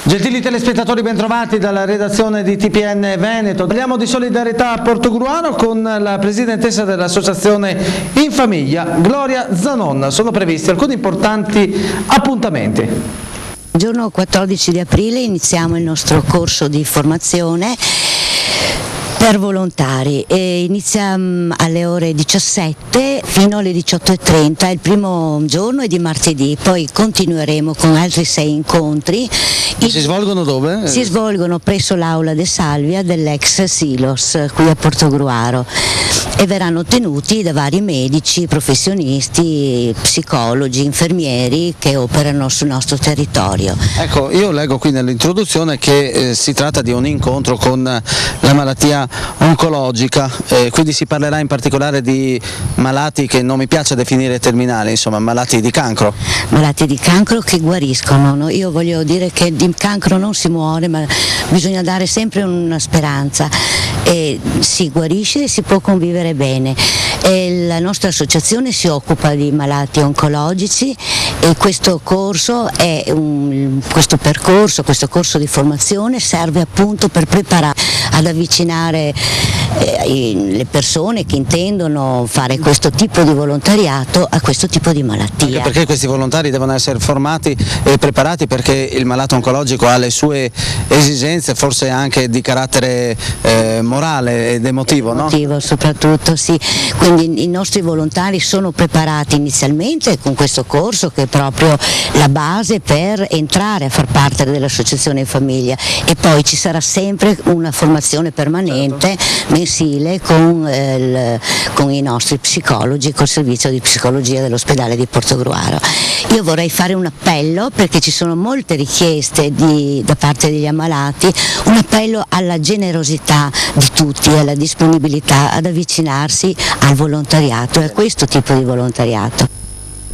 Gentili telespettatori, bentrovati dalla redazione di TPN Veneto. Parliamo di solidarietà a Portogruaro con la presidentessa dell'associazione In Famiglia, Gloria Zanon. Sono previsti alcuni importanti appuntamenti. Il giorno 14 di aprile iniziamo il nostro corso di formazione per volontari e inizia alle ore 17 fino alle 18:30, il primo giorno è di martedì, poi continueremo con altri 6 incontri. Si svolgono dove? Si svolgono presso l'Aula De Salvia dell'ex Silos qui a Portogruaro e verranno tenuti da vari medici, professionisti, psicologi, infermieri che operano sul nostro territorio. Ecco, io leggo qui nell'introduzione che si tratta di un incontro con la malattia oncologica, quindi si parlerà in particolare di malati che non mi piace definire terminali, insomma malati di cancro. Malati di cancro che guariscono, no? Io voglio dire che di cancro non si muore, ma bisogna dare sempre una speranza e si guarisce e si può convivere bene. E la nostra associazione si occupa di malati oncologici e questo corso questo corso di formazione serve appunto per preparare ad avvicinare le persone che intendono fare questo tipo di volontariato a questo tipo di malattia. Anche perché questi volontari devono essere formati e preparati, perché il malato oncologico ha le sue esigenze, forse anche di carattere morale ed emotivo, no? Emotivo soprattutto, sì. Quindi i nostri volontari sono preparati inizialmente con questo corso che è proprio la base per entrare a far parte dell'associazione In Famiglia, e poi ci sarà sempre una formazione permanente, mensile, con i nostri psicologi, col servizio di psicologia dell'ospedale di Portogruaro. Io vorrei fare un appello, perché ci sono molte richieste da parte degli ammalati, un appello alla generosità di tutti, alla disponibilità ad avvicinarsi al volontariato e a questo tipo di volontariato.